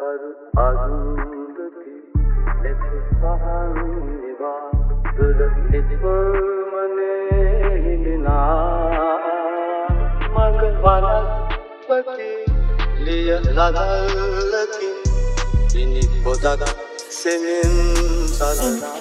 කරු අරුන්දති එස සහන්නිවා දුර නිස්වමනේ හිඳිනා මග වනස්පති ලිය ලදල්ලකි ඉනි පොදක් සෙනෙන් සලනා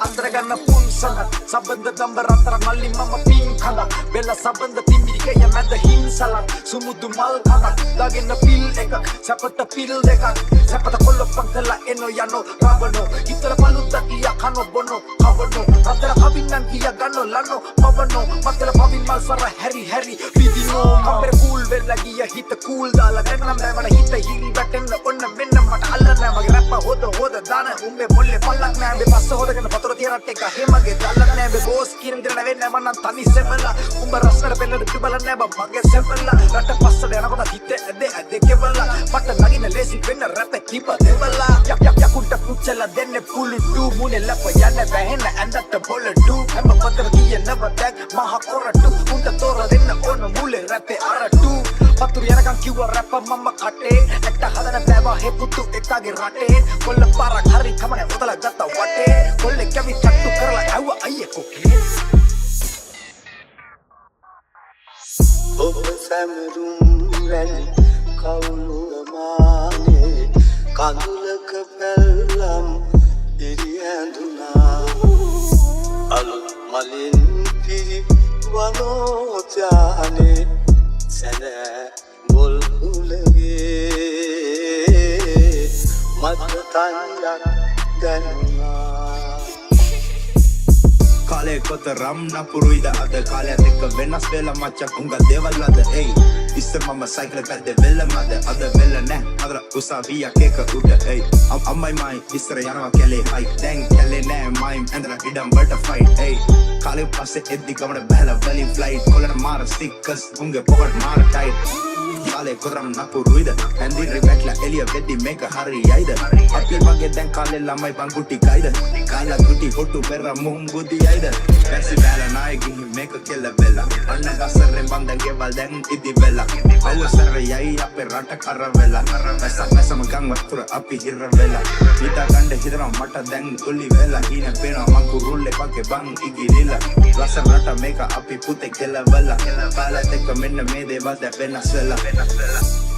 අතරගන්න පුන්සන සබඳ දම්බර අතර මල්ලි මම පින් කඳක් බෙල්ල සබඳ තිමිරිකය මැද හිංසලක් සුමුදු මල් කඳක් දාගෙන පිල් එකක් සැපත පිල් දෙකක් සැපත කොල්ලොප්පක් කළා එනෝ යනෝ රබනෝ ඉතර පලුද්ද කියා කනෝ බොනෝ කවනෝ අතර කවින්නන් කියා ගන්නෝ ලනෝ පවනෝ මතල පවින් මල් සර හැරි හැරි විදිනෝ කම්බර කූල් වෙලා ගියා හිත කූල් දාලා දැන්නම් මම හිත හිරි වැටෙන්න ඔන්න මෙන්න මට අල්ලන්න මගේ රැප්ප හොද දාන උඹේ මොල්ලේ පල්ලක් නෑ මේ පස්ස හොදගෙන පතර තියනත් එක හැමගේ දල්ලක් නෑ මේ බෝස් කියන විදිහට වෙන්නේ මම නම් තනි සෙමලා උඹ රස්සට පෙන්නට තිබල නෑ බම් මගේ සෙමලා රට පස්සට යනකොට හිතේ ඇද කෙවලා මට නගින ලේසි වෙන්න රැප කිප දෙවලා යකුන්ට පුච්චලා දෙන්නේ පුළු ඩු මුනේ ලප යන්නේ වැහෙන්න ඇඳට බොල ඩු හැම පතර කියනව දැක් මහ කොරටු උන්ට තෝර දෙන්න ඕන මුලේ රැපේ අරටු පතුරු යනකම් කිව්ව රැප මම කටේ ඇට හදන බෑවා හේ පුතු එක්කගේ රටේ කොල්ල පාරක් හරි කමනේ උදලා ගත්තා වටේ කොල්ලේ කැවි චට්ටු කරලා ඇව්ව අයියේ කොකේ ඔබ සැමරුම් රැලි කවුළුමානේ කඳුලක පැල්ලම් ඉරි ඇඳුනා අලුත් මලින් පිරි වනෝත්‍යානේ සැනෑ බොල් උලගේ මත තන්යක් දැනුනා කාලේ කොතරම් නපුරුයිද අද කාලයත් එක්ක වෙනස් වෙලා මචං උංග දේවල් අද එයි ඉස්සර මම සයිකල් පැද්දේ වෙල්ල මද අද වෙල්ල නෑ අද උසාවියක් එක උඩ එයි අම්මයි මයි ඉස්සර යනවා කැලේ හයි දැන් කැලේ නෑ මයිම් ඇඳලා ඉඩම් වලට ෆයිට් එයි කාලේ පස්සේ එද්දි ගමන බහලා වැලි ෆ්ලයිට් කොලන මාර ස්ටිකර්ස් උංගේ පොකට් මාර ටයිට් කාලේ කොතරම් නපුරුයිද ඇන්දි රිබැට්ලා එලිය වෙද්දි මේක හරියයිද අපි වගේ දැන් කාලේ ළමයි බංගුටි කයිද කාලා ගුටි හොටු පෙර මුංගුදියයිද පැසි බැල නායි ගිහි මේක කෙල්ල වෙලා අන්න ගසරෙන් බන්දන් ගෙවල් දැන් ඉදි වෙලා අවසර යයි අපේ රට කර වෙලා මැසම ගම් වතුර අපි හිර වෙලා හිතා ගන්න හිතනවා මට දැන් කුලි වෙලා හින පේනවා මං කුරුල්ලේ පගේ බං ඉගිරිලා ලස්සන රට මේක අපි පුතේ කෙල්ල වෙලා කාලත් එක්ක මෙන්න මේ දේවල් දැන් වෙනස් වෙලා